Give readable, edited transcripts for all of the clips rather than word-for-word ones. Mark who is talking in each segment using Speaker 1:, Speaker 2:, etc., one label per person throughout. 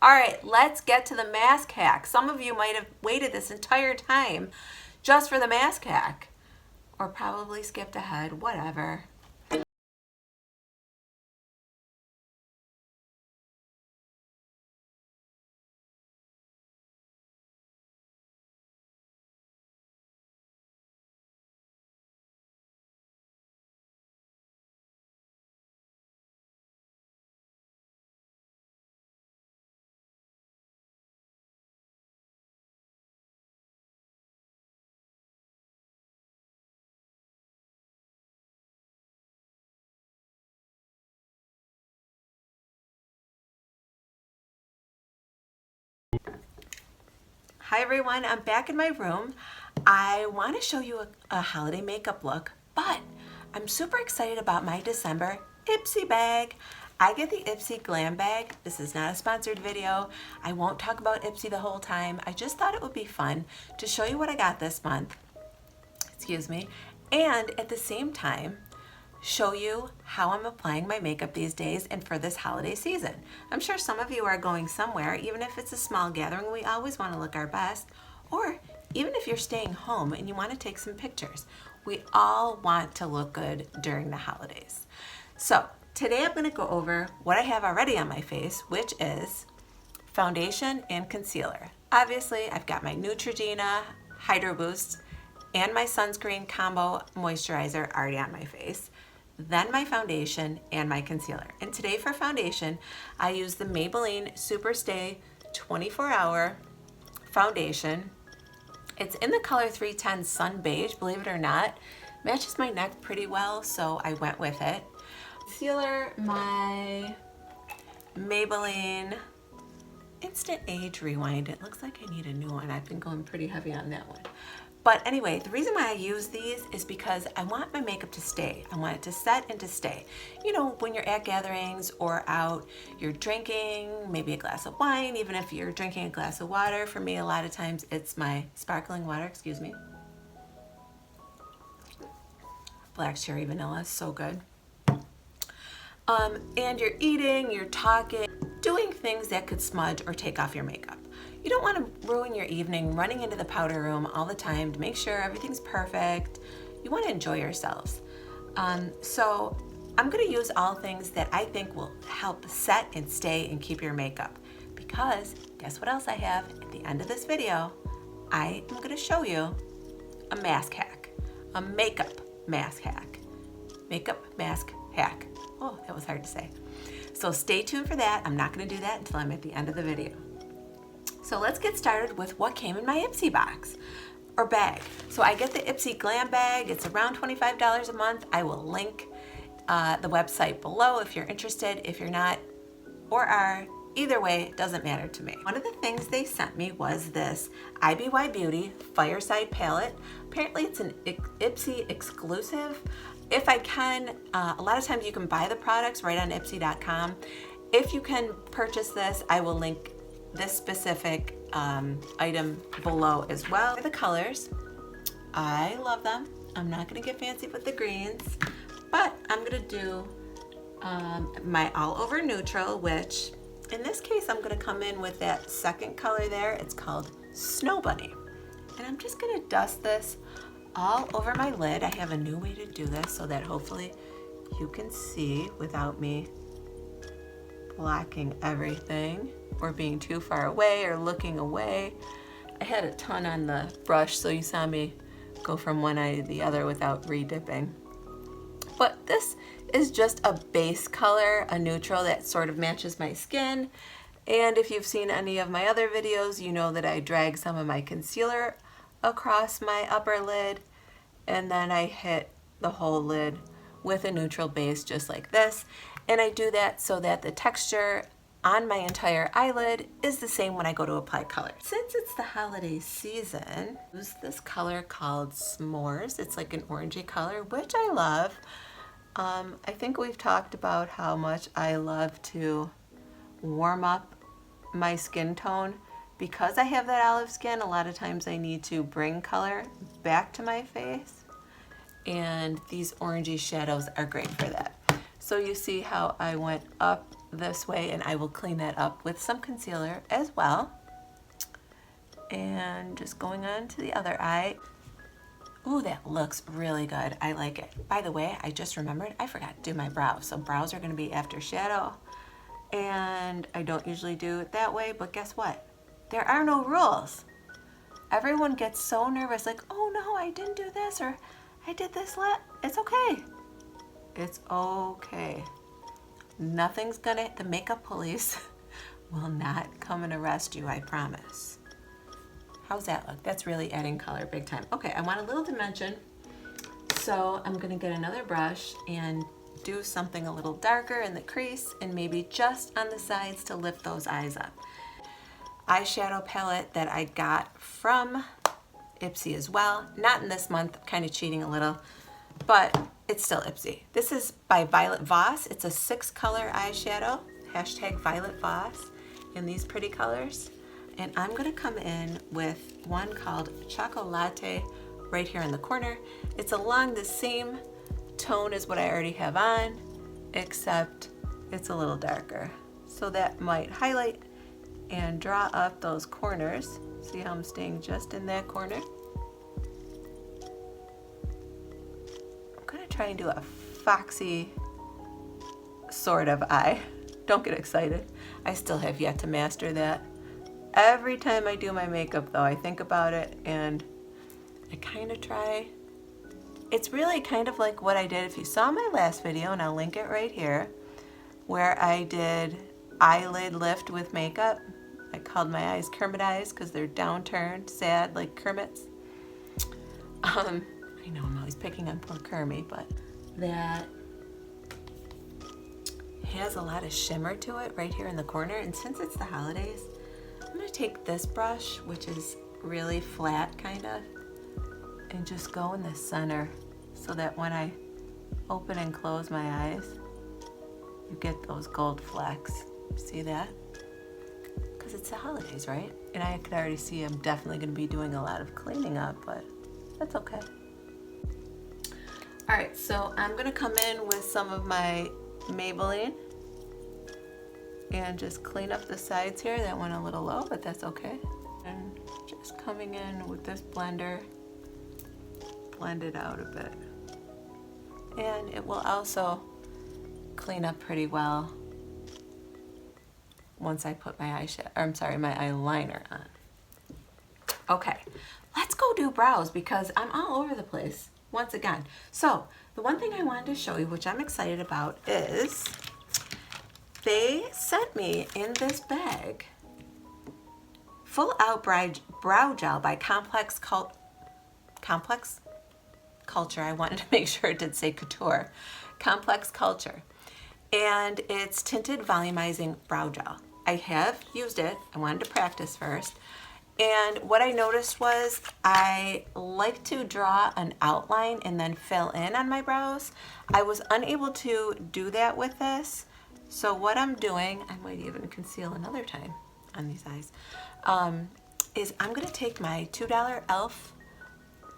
Speaker 1: All right, let's get to the mask hack. Some of you might have waited this entire time just for the mask hack, or probably skipped ahead, whatever. Hi everyone, I'm back in my room. I want to show you a holiday makeup look, but I'm super excited about my December Ipsy bag. I get the Ipsy Glam bag. This is not a sponsored video. I won't talk about Ipsy the whole time. I just thought it would be fun to show you what I got this month. Excuse me. And at the same time, show you how I'm applying my makeup these days and for this holiday season. I'm sure some of you are going somewhere, even if it's a small gathering, we always want to look our best, or even if you're staying home and you want to take some pictures. We all want to look good during the holidays. So today I'm going to go over what I have already on my face, which is foundation and concealer. Obviously, I've got my Neutrogena Hydro Boost and my sunscreen combo moisturizer already on my face. Then my foundation and my concealer. And today for foundation, I use the Maybelline Super Stay 24-hour foundation. It's in the color 310 Sun Beige, believe it or not. Matches my neck pretty well, so I went with it. Concealer, my Maybelline Instant Age Rewind. It looks like I need a new one. I've been going pretty heavy on that one. But anyway, the reason why I use these is because I want my makeup to stay. I want it to set and to stay. You know, when you're at gatherings or out, you're drinking maybe a glass of wine, even if you're drinking a glass of water. For me, a lot of times it's my sparkling water, excuse me. Black cherry vanilla, so good. And you're eating, you're talking, doing things that could smudge or take off your makeup. You don't want to ruin your evening running into the powder room all the time to make sure everything's perfect. You want to enjoy yourselves. So I'm going to use all things that I think will help set and stay and keep your makeup. Because guess what else I have at the end of this video? I am going to show you a mask hack, a makeup mask hack. Makeup mask hack. Oh, that was hard to say. So stay tuned for that. I'm not going to do that until I'm at the end of the video. So let's get started with what came in my Ipsy box or bag. So I get the Ipsy Glam bag. It's around $25 a month. I will link the website below if you're interested. If you're not or are, either way, it doesn't matter to me. One of the things they sent me was this IBY Beauty Fireside Palette. Apparently it's an Ipsy exclusive. If I can, a lot of times you can buy the products right on Ipsy.com. If you can purchase this, I will link this specific item below as well. The colors, I love them. I'm not gonna get fancy with the greens, but I'm gonna do my all over neutral, which in this case, I'm gonna come in with that second color there. It's called Snow Bunny. And I'm just gonna dust this all over my lid. I have a new way to do this so that hopefully you can see without me blocking everything or being too far away or looking away. I had a ton on the brush, so you saw me go from one eye to the other without re-dipping. But this is just a base color, a neutral that sort of matches my skin. And if you've seen any of my other videos, you know that I drag some of my concealer across my upper lid, and then I hit the whole lid with a neutral base just like this. And I do that so that the texture on my entire eyelid is the same when I go to apply color. Since it's the holiday season, I use this color called S'mores. It's like an orangey color, which I love. I think we've talked about how much I love to warm up my skin tone. Because I have that olive skin, a lot of times I need to bring color back to my face. And these orangey shadows are great for that. So you see how I went up this way, and I will clean that up with some concealer as well. And just going on to the other eye. Ooh, that looks really good. I like it. By the way, I just remembered I forgot to do my brows. So brows are going to be after shadow. And I don't usually do it that way, but guess what? There are no rules. Everyone gets so nervous, like, oh no, I didn't do this, or I did this. It's okay. It's okay. Nothing's gonna, the makeup police will not come and arrest you, I promise. How's that look? That's really adding color big time. Okay, I want a little dimension. So I'm gonna get another brush and do something a little darker in the crease and maybe just on the sides to lift those eyes up. Eyeshadow palette that I got from Ipsy as well. Not in this month, I'm kind of cheating a little, but it's still Ipsy. This is by Violet Voss. It's a 6-color eyeshadow, hashtag Violet Voss, in these pretty colors. And I'm gonna come in with one called Chocolate right here in the corner. It's along the same tone as what I already have on, except it's a little darker. So that might highlight and draw up those corners. See how I'm staying just in that corner? I'm gonna try and do a foxy sort of eye. Don't get excited. I still have yet to master that. Every time I do my makeup though, I think about it and I kind of try. It's really kind of like what I did, if you saw my last video, and I'll link it right here, where I did eyelid lift with makeup. I called my eyes Kermit eyes because they're downturned, sad, like Kermits. I know I'm always picking on poor Kermit, but that has a lot of shimmer to it right here in the corner. And since it's the holidays, I'm gonna take this brush, which is really flat kind of, and just go in the center so that when I open and close my eyes, you get those gold flecks. See that? Because it's the holidays, right? And I could already see I'm definitely going to be doing a lot of cleaning up, but that's okay. All right, so I'm going to come in with some of my Maybelline and just clean up the sides here. That went a little low, but that's okay. And just coming in with this blender, blend it out a bit. And it will also clean up pretty well once I put my my eyeliner on. Okay, let's go do brows because I'm all over the place once again. So the one thing I wanted to show you, which I'm excited about, is they sent me in this bag Full Out Brow Gel by Complex Culture. I wanted to make sure it did say couture. Complex Culture. And it's tinted volumizing brow gel. I have used it. I wanted to practice first. And what I noticed was I like to draw an outline and then fill in on my brows. I was unable to do that with this. So what I'm doing, I might even conceal another time on these eyes, is I'm gonna take my $2 e.l.f.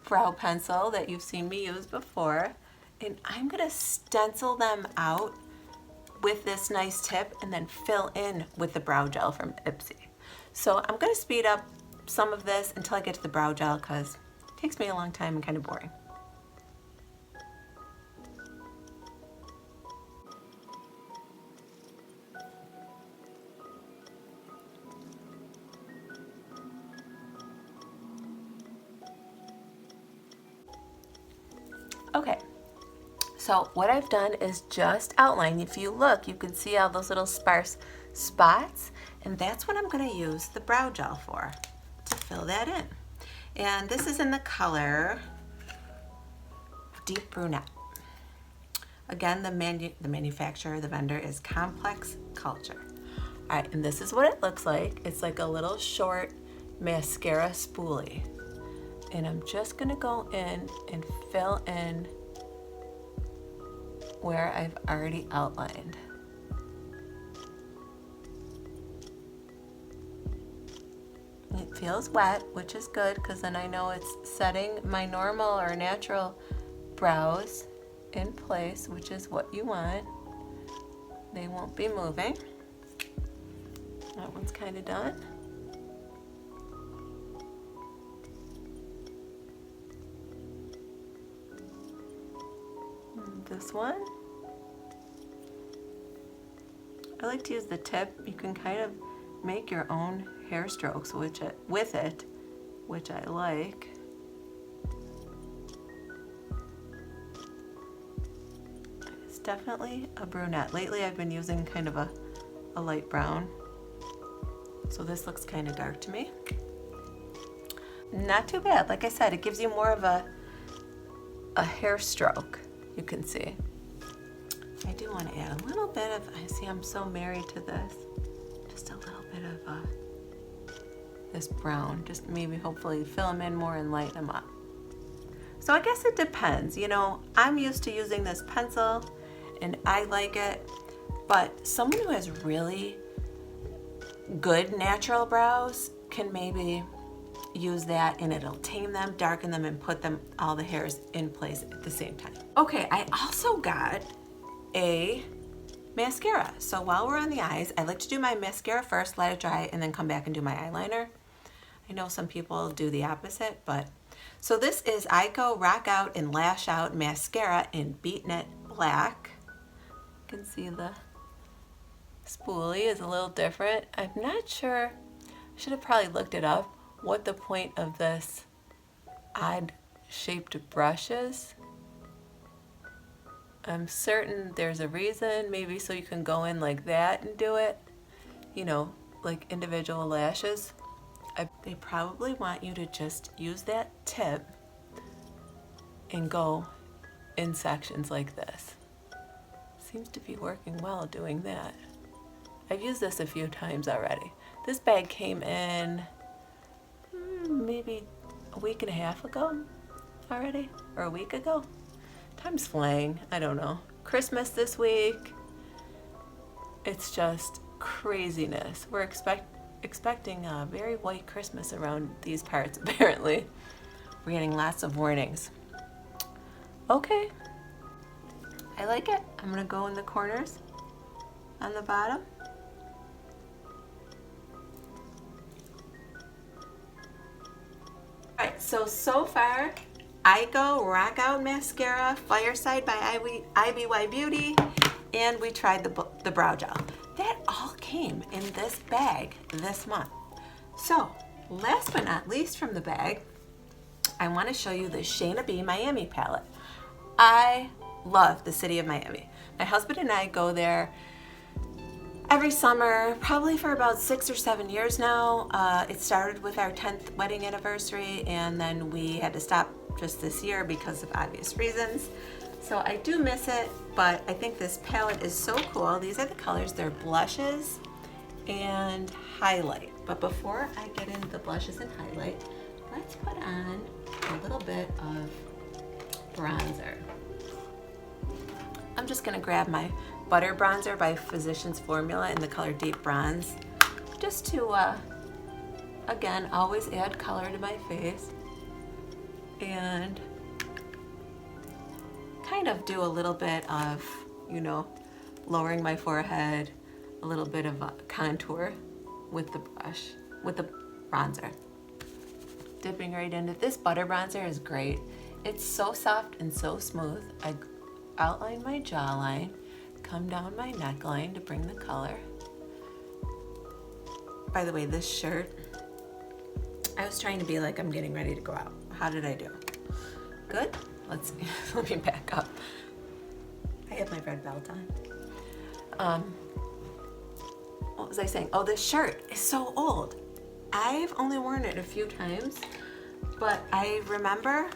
Speaker 1: brow pencil that you've seen me use before, and I'm gonna stencil them out with this nice tip and then fill in with the brow gel from Ipsy. So I'm gonna speed up some of this until I get to the brow gel because it takes me a long time and kind of boring. Okay, so what I've done is just outline. If you look, you can see all those little sparse spots, and that's what I'm going to use the brow gel for, to fill that in. And this is in the color Deep Brunette. Again, the manufacturer, the vendor is Complex Culture. All right, and this is what it looks like. It's like a little short mascara spoolie. And I'm just gonna go in and fill in where I've already outlined. It feels wet, which is good because then I know it's setting my normal or natural brows in place, which is what you want. They won't be moving. That one's kind of done. This one. I like to use the tip. You can kind of make your own hair strokes with it, which I like. It's definitely a brunette. Lately I've been using kind of a light brown. So this looks kind of dark to me. Not too bad. Like I said, it gives you more of a hair stroke, you can see. I do want to add a little bit of, I see I'm so married to this, just a little bit of this brown, just maybe hopefully fill them in more and lighten them up. So I guess it depends, you know, I'm used to using this pencil and I like it, but someone who has really good natural brows can maybe use that and it'll tame them, darken them, and put them all the hairs in place at the same time. Okay, I also got a mascara. So while we're on the eyes, I like to do my mascara first, let it dry, and then come back and do my eyeliner. I know some people do the opposite, but so this is Ico Rock Out and Lash Out Mascara in Beatnik Black. You can see the spoolie is a little different. I'm not sure, I should have probably looked it up, what the point of this odd shaped brush is. I'm certain there's a reason, maybe so you can go in like that and do it, you know, like individual lashes. They probably want you to just use that tip and go in sections like this. Seems to be working well doing that. I've used this a few times already. This bag came in maybe a week and a half ago already, or a week ago. Time's flying, I don't know. Christmas this week, it's just craziness. We're expecting a very white Christmas around these parts, apparently. We're getting lots of warnings. Okay, I like it. I'm gonna go in the corners on the bottom. All right, so far, Ico Rock Out Mascara, Fireside by IBY Beauty, and we tried the brow gel. That all came in this bag this month. So, last but not least from the bag, I want to show you the Shayna B Miami palette. I love the city of Miami. My husband and I go there every summer, probably for about 6 or 7 years now. It started with our 10th wedding anniversary, and then we had to stop just this year because of obvious reasons. So I do miss it, but I think this palette is so cool. These are the colors. They're blushes and highlight. But before I get into the blushes and highlight, let's put on a little bit of bronzer. I'm just gonna grab my Butter Bronzer by Physicians Formula in the color Deep Bronze, just to, again, always add color to my face and kind of do a little bit of, you know, lowering my forehead, a little bit of a contour with the brush, with the bronzer. Dipping right into this Butter Bronzer is great. It's so soft and so smooth. I outline my jawline, come down my neckline to bring the color. By the way, this shirt, I was trying to be like I'm getting ready to go out. How did I do? Good? Let's see. Let me back up. I have my red belt on. What was I saying? Oh, this shirt is so old. I've only worn it a few times, but I remember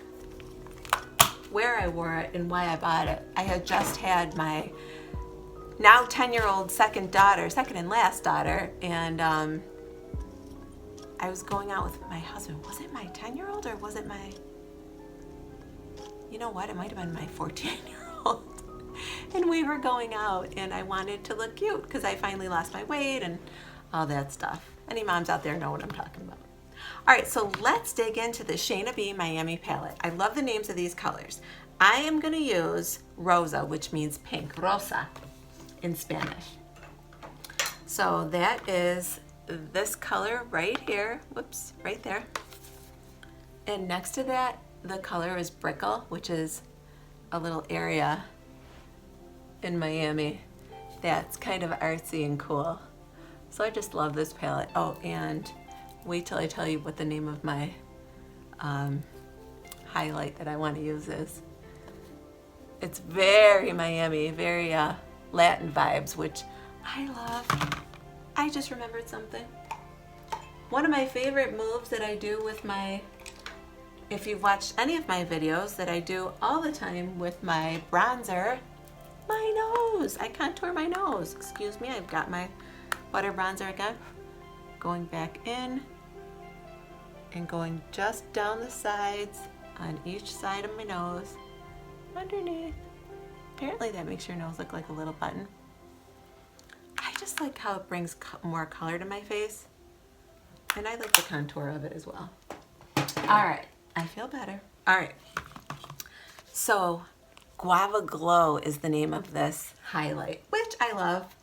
Speaker 1: where I wore it and why I bought it. I had just had my now 10-year-old second and last daughter, and I was going out with my husband. Was it my 10-year-old or was it my, you know what, it might have been my 14-year-old. And we were going out and I wanted to look cute because I finally lost my weight and all that stuff. Any moms out there know what I'm talking about. All right, so let's dig into the Shayna B Miami palette. I love the names of these colors. I am gonna use Rosa, which means pink, Rosa. in Spanish. So that is this color right here, whoops, right there. And next to that, the color is Brickle, which is a little area in Miami that's kind of artsy and cool. So I just love this palette. Oh, and wait till I tell you what the name of my highlight that I want to use is. It's very Miami, very Latin vibes, which I love. I just remembered something. One of my favorite moves that I do with my, if you've watched any of my videos, that I do all the time with my bronzer, my nose. I contour my nose. Excuse me, I've got my butter bronzer again. Going back in and going just down the sides on each side of my nose, underneath. Apparently that makes your nose look like a little button. I just like how it brings more color to my face, and I like the contour of it as well. All right, I feel better. All right, so Guava Glow is the name of this highlight, which I love.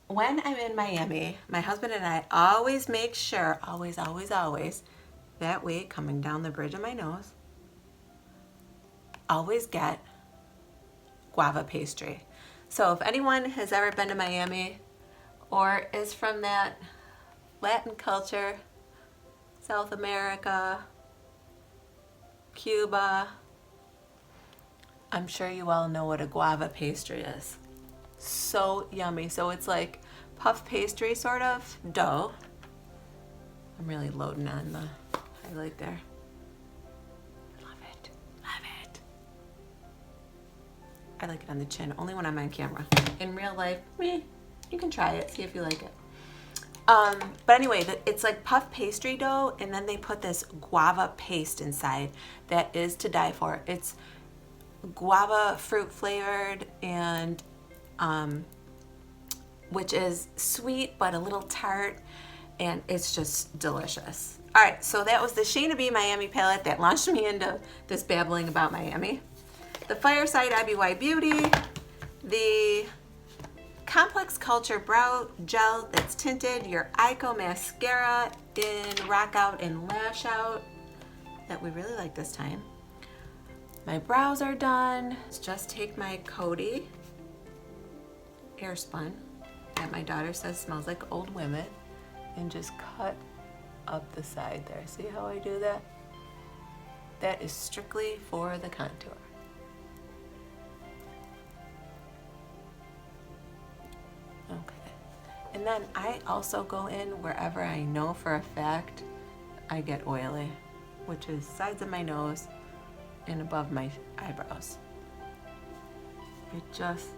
Speaker 1: When I'm in Miami, my husband and I always make sure, always, that way coming down the bridge of my nose, always get guava pastry. So if anyone has ever been to Miami or is from that Latin culture, South America, Cuba, I'm sure you all know what a guava pastry is. So yummy. So it's like puff pastry sort of dough. I'm really loading on the highlight there. Love it. Love it. I like it on the chin, only when I'm on camera. In real life, you can try it, see if you like it. But anyway, it's like puff pastry dough, and then they put this guava paste inside that is to die for. It's guava fruit flavored, and which is sweet but a little tart, and it's just delicious. All right, so that was the Shayna B Miami palette that launched me into this babbling about Miami. The Fireside IBY Beauty, the Complex Culture Brow Gel that's tinted, your Ico mascara in Rock Out and Lash Out that we really like this time. My brows are done. Let's just take my Coty Airspun that my daughter says smells like old women and just cut up the side there. See how I do that? That is strictly for the contour. Okay. And then I also go in wherever I know for a fact I get oily, which is sides of my nose and above my eyebrows. It just,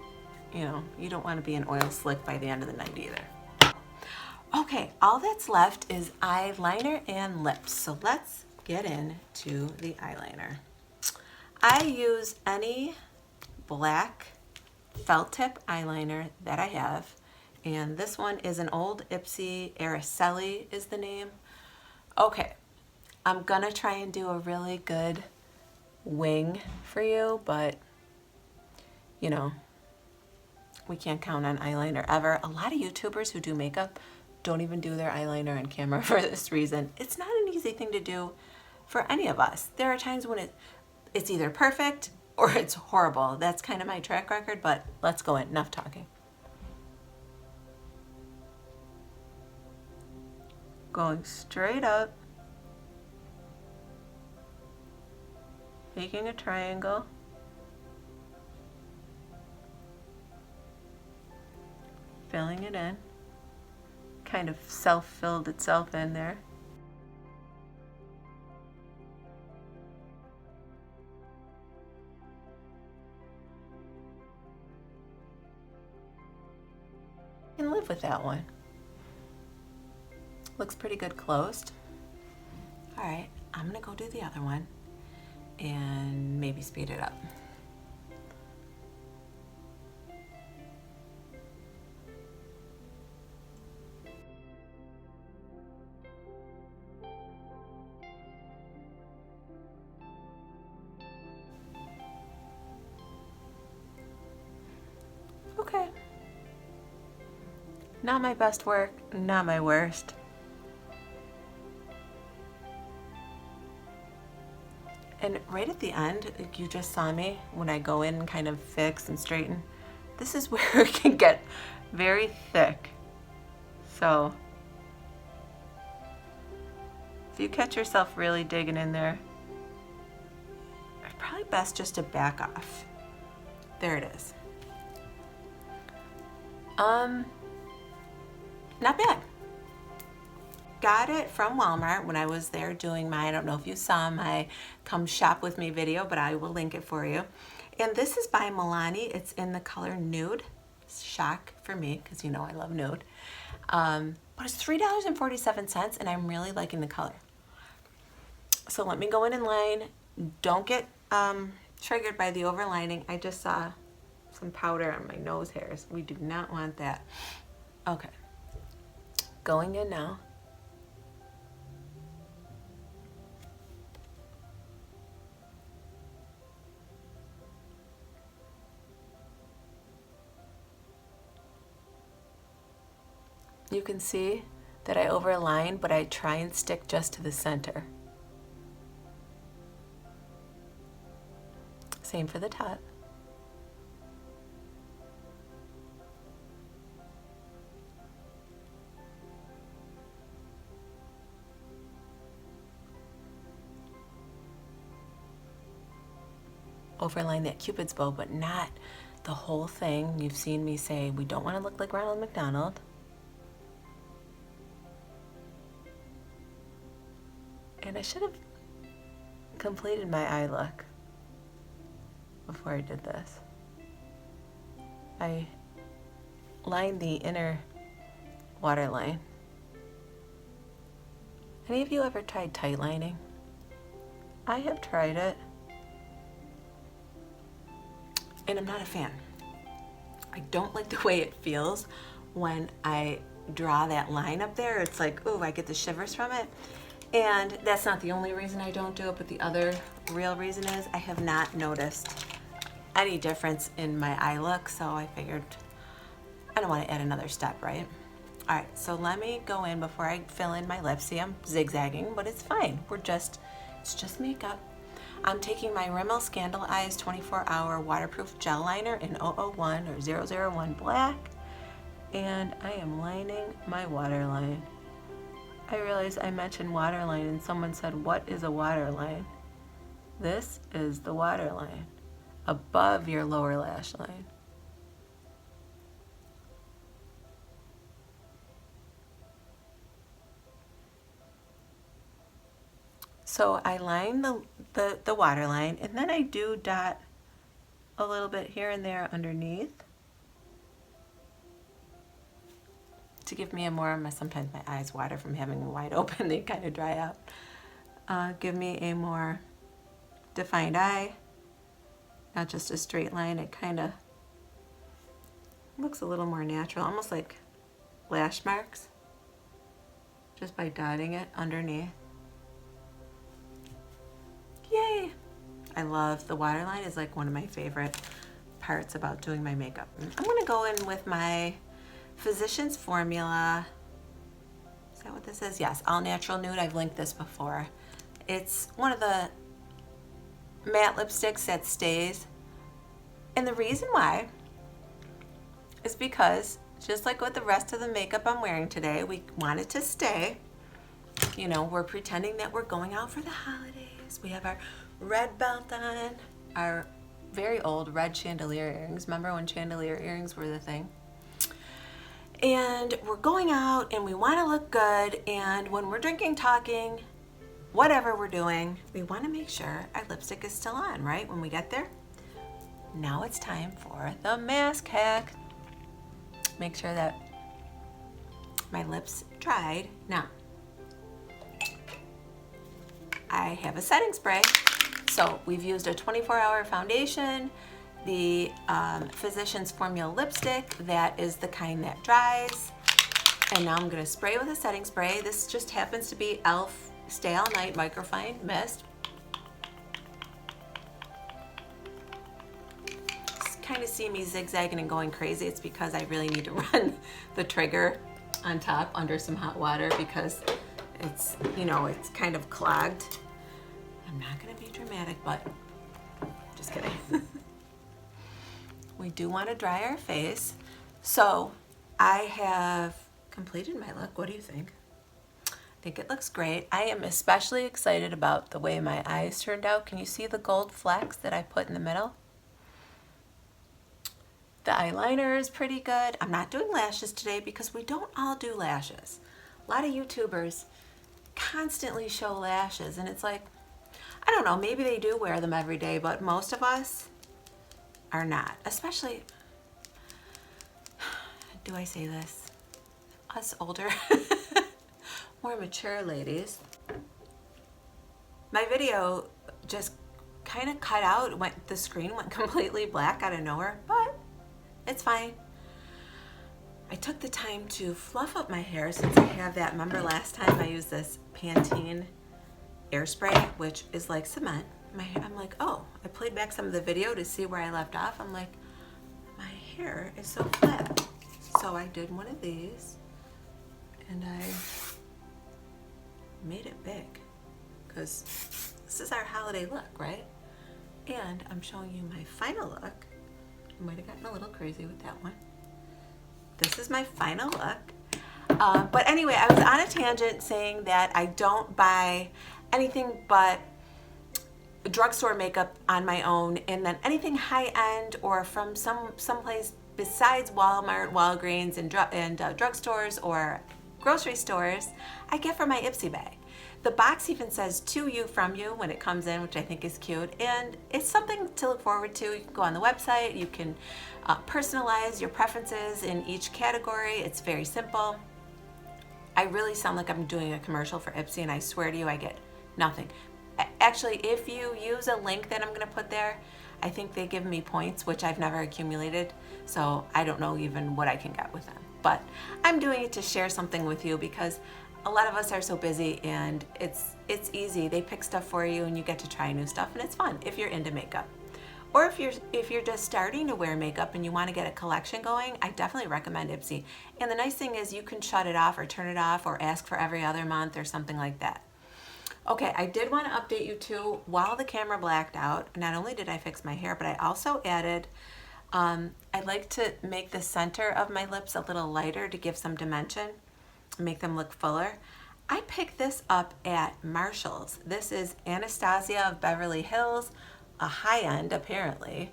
Speaker 1: you don't want to be an oil slick by the end of the night either. Okay, all that's left is eyeliner and lips. So let's get into the eyeliner. I use any black felt tip eyeliner that I have, and this one is an old Ipsy Araceli is the name. Okay, I'm gonna try and do a really good wing for you, but we can't count on eyeliner ever. A lot of YouTubers who do makeup don't even do their eyeliner on camera for this reason. It's not an easy thing to do for any of us. There are times when it's either perfect or it's horrible. That's kind of my track record, but let's go in. Enough talking. Going straight up, making a triangle, filling it in, kind of self-filled itself in there. Can live with that one. Looks pretty good closed. All right, I'm gonna go do the other one and maybe speed it up. Okay, Not my best work, not my worst. And right at the end, like you just saw me when I go in and kind of fix and straighten. This is where it can get very thick. So if you catch yourself really digging in there, it's probably best just to back off. There it is. Not bad. Got it from Walmart when I was there doing my, I don't know if you saw my come shop with me video, but I will link it for you. And this is by Milani. It's in the color Nude. Shock for me, because you know I love nude. But it's $3.47 and I'm really liking the color. So let me go in line. Don't get triggered by the overlining. I just saw some powder on my nose hairs. We do not want that. Okay. Going in now. You can see that I overline, but I try and stick just to the center. Same for the top. Overline that Cupid's bow, but not the whole thing. You've seen me say we don't want to look like Ronald McDonald. And I should have completed my eye look before I did this. I lined the inner waterline. Any of you ever tried tight lining? I have tried it. And I'm not a fan. I don't like the way it feels when I draw that line up there. It's like, ooh, I get the shivers from it. And that's not the only reason I don't do it, but the other real reason is I have not noticed any difference in my eye look, so I figured I don't want to add another step, right? All right, so let me go in before I fill in my lips. See, I'm zigzagging, but it's fine. It's just makeup. I'm taking my Rimmel Scandal Eyes 24-hour waterproof gel liner in 001 or 001 black, and I am lining my waterline. I realized I mentioned waterline and someone said, what is a waterline? This is the waterline above your lower lash line. So I line the waterline, and then I do dot a little bit here and there underneath to give me a more, sometimes my eyes water from having them wide open, they kind of dry out. Give me a more defined eye, not just a straight line. It kind of looks a little more natural, almost like lash marks, just by dotting it underneath. Yay! I love the waterline. Is like one of my favorite parts about doing my makeup. I'm gonna go in with my Physicians Formula. Is that what this is? Yes, All Natural Nude. I've linked this before. It's one of the matte lipsticks that stays. And the reason why is because, just like with the rest of the makeup I'm wearing today, we want it to stay. You know, we're pretending that we're going out for the holidays. We have our red belt on, our very old red chandelier earrings. Remember when chandelier earrings were the thing? And we're going out and we want to look good, and when we're drinking, talking, whatever we're doing, we want to make sure our lipstick is still on, right? When we get there. Now it's time for the mask hack. Make sure that my lips dried. Now, I have a setting spray. So we've used a 24-hour foundation, the Physicians Formula lipstick, that is the kind that dries. And now I'm gonna spray with a setting spray. This just happens to be e.l.f. Stay All Night Microfine Mist. Just kind of see me zigzagging and going crazy, it's because I really need to run the trigger on top under some hot water because it's, you know, it's kind of clogged. I'm not gonna be dramatic, but just kidding. We do want to dry our face. So I have completed my look. What do you think? I think it looks great. I am especially excited about the way my eyes turned out. Can you see the gold flecks that I put in the middle? The eyeliner is pretty good. I'm not doing lashes today because we don't all do lashes. A lot of YouTubers constantly show lashes and it's like, I don't know, maybe they do wear them every day, but most of us are not. Especially, do I say this? Us older, more mature ladies. My video just kind of cut out, the screen went completely black out of nowhere, but it's fine. I took the time to fluff up my hair since I have that. Remember last time I used this Pantene air spray, which is like cement. I'm like, oh, I played back some of the video to see where I left off. I'm like, my hair is so flat. So I did one of these and I made it big because this is our holiday look, right? And I'm showing you my final look. I might have gotten a little crazy with that one. This is my final look. But anyway, I was on a tangent saying that I don't buy anything but drugstore makeup on my own, and then anything high-end or from someplace besides Walmart, Walgreens, and drugstores or grocery stores, I get from my Ipsy bag. The box even says to you, from you when it comes in, which I think is cute, and it's something to look forward to. You can go on the website, you can personalize your preferences in each category. It's very simple. I really sound like I'm doing a commercial for Ipsy, and I swear to you, I get nothing. Actually, if you use a link that I'm going to put there, I think they give me points, which I've never accumulated, so I don't know even what I can get with them. But I'm doing it to share something with you because a lot of us are so busy, and it's easy. They pick stuff for you and you get to try new stuff, and it's fun if you're into makeup. Or if you're just starting to wear makeup and you want to get a collection going, I definitely recommend Ipsy. And the nice thing is you can shut it off or turn it off or ask for every other month or something like that. Okay, I did want to update you too. While the camera blacked out, not only did I fix my hair, but I also added, I'd like to make the center of my lips a little lighter to give some dimension, make them look fuller. I picked this up at Marshall's. This is Anastasia of Beverly Hills, a high-end apparently.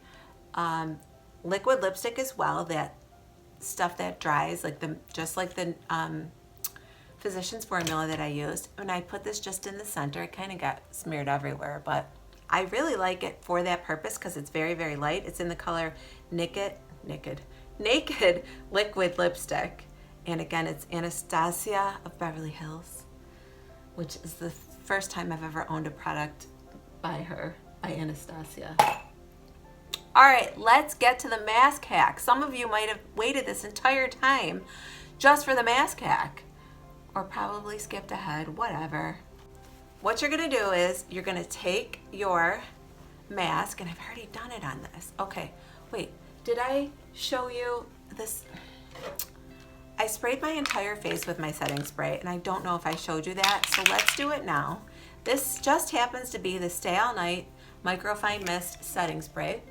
Speaker 1: Liquid lipstick as well, that stuff that dries, just like the Physicians Formula that I used. When I put this just in the center, it kind of got smeared everywhere, but I really like it for that purpose because it's very, very light. It's in the color Naked Liquid Lipstick. And again, it's Anastasia of Beverly Hills, which is the first time I've ever owned a product by Anastasia. All right, let's get to the mask hack. Some of you might have waited this entire time just for the mask hack, or probably skipped ahead, whatever. What you're gonna do is you're gonna take your mask, and I've already done it on this. Okay, wait, did I show you this? I sprayed my entire face with my setting spray, and I don't know if I showed you that, so let's do it now. This just happens to be the Stay All Night Microfine Mist Setting Spray.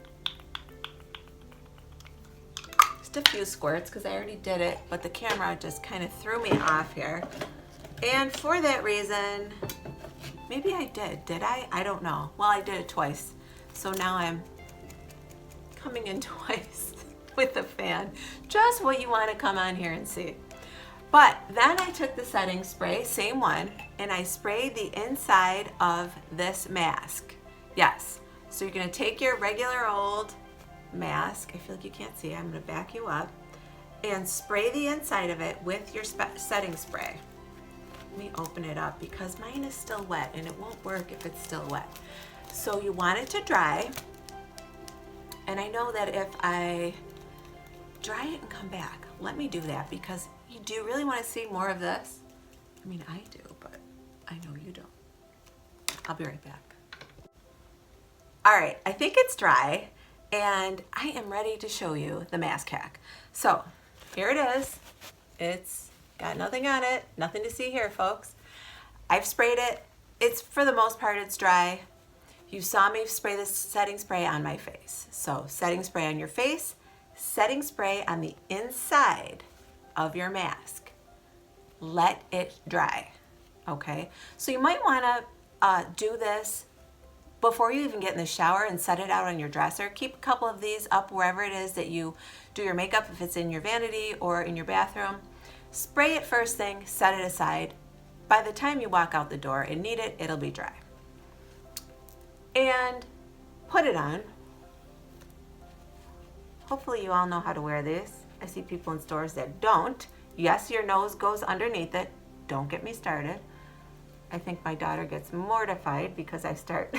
Speaker 1: Just a few squirts because I already did it, but the camera just kind of threw me off here. And for that reason, maybe I did I? I don't know. Well, I did it twice, so now I'm coming in twice with the fan. Just what you want to come on here and see. But then I took the setting spray, same one, and I sprayed the inside of this mask. Yes, so you're gonna take your regular old mask, I feel like you can't see, I'm gonna back you up, and spray the inside of it with your setting spray. Let me open it up because mine is still wet and it won't work if it's still wet. So you want it to dry, and I know that if I dry it and come back, let me do that because you do really want to see more of this. I mean, I do, but I know you don't. I'll be right back. All right, I think it's dry, and I am ready to show you the mask hack. So here it is. It's got nothing on it, nothing to see here, folks. I've sprayed it. It's, for the most part, it's dry. You saw me spray this setting spray on my face. So setting spray on your face, setting spray on the inside of your mask. Let it dry, okay? So you might wanna do this before you even get in the shower and set it out on your dresser. Keep a couple of these up wherever it is that you do your makeup, if it's in your vanity or in your bathroom. Spray it first thing, set it aside. By the time you walk out the door and need it, it'll be dry. And put it on. Hopefully you all know how to wear this. I see people in stores that don't. Yes, your nose goes underneath it. Don't get me started. I think my daughter gets mortified because I start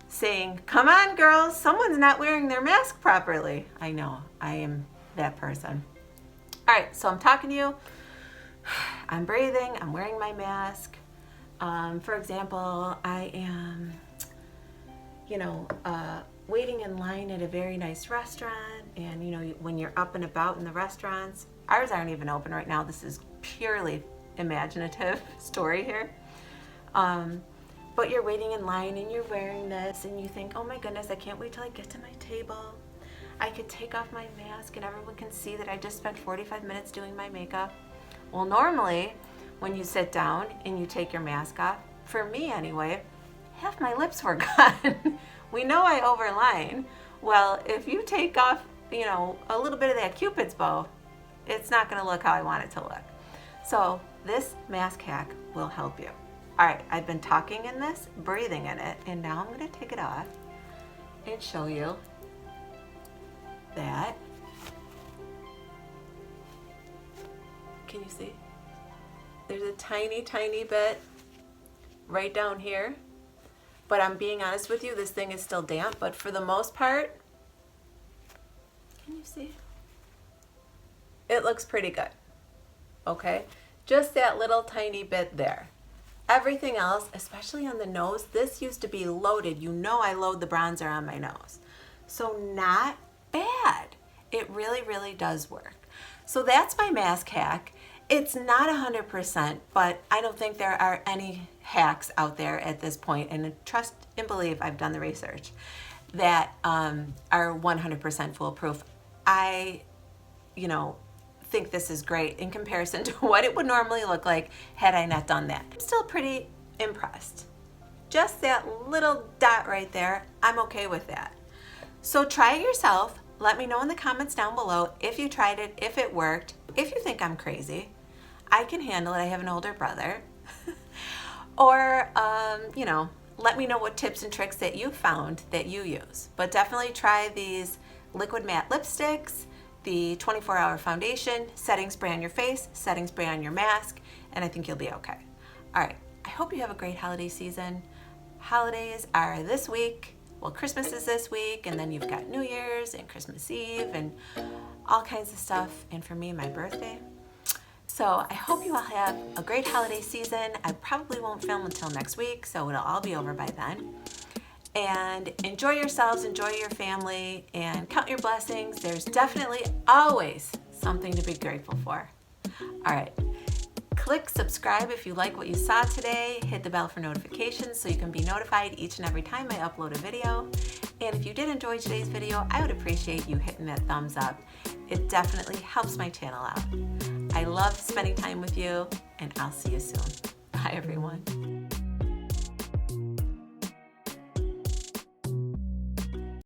Speaker 1: saying, come on girls, someone's not wearing their mask properly. I know, I am that person. All right, so I'm talking to you. I'm breathing, I'm wearing my mask. For example, I am, waiting in line at a very nice restaurant, and when you're up and about in the restaurants, ours aren't even open right now. This is purely imaginative story here. But you're waiting in line and you're wearing this and you think, oh my goodness, I can't wait till I get to my table. I could take off my mask and everyone can see that I just spent 45 minutes doing my makeup. Well, normally when you sit down and you take your mask off, for me anyway, half my lips were gone. We know I overline. Well, if you take off, a little bit of that Cupid's bow, it's not gonna look how I want it to look. So this mask hack will help you. All right, I've been talking in this, breathing in it, and now I'm gonna take it off and show you that. Can you see? There's a tiny, tiny bit right down here. But I'm being honest with you, this thing is still damp, but for the most part, can you see? It looks pretty good, okay? Just that little tiny bit there. Everything else, especially on the nose, this used to be loaded. I load the bronzer on my nose. So not bad. It really, really does work. So that's my mask hack. It's not 100%, but I don't think there are any hacks out there at this point, and trust and believe I've done the research, that are 100% foolproof. I, think this is great in comparison to what it would normally look like had I not done that. I'm still pretty impressed. Just that little dot right there, I'm okay with that. So try it yourself. Let me know in the comments down below if you tried it, if it worked. If you think I'm crazy, I can handle it. I have an older brother. Or, let me know what tips and tricks that you found that you use. But definitely try these liquid matte lipsticks, the 24-hour foundation, setting spray on your face, setting spray on your mask, and I think you'll be okay. All right, I hope you have a great holiday season. Holidays are this week. Well, Christmas is this week, and then you've got New Year's and Christmas Eve and all kinds of stuff, and for me, my birthday. So I hope you all have a great holiday season. I probably won't film until next week, so it'll all be over by then. And enjoy yourselves, enjoy your family, and count your blessings. There's definitely always something to be grateful for. All right, click subscribe if you like what you saw today. Hit the bell for notifications so you can be notified each and every time I upload a video. And if you did enjoy today's video, I would appreciate you hitting that thumbs up. It definitely helps my channel out. I love spending time with you, and I'll see you soon. Bye, everyone.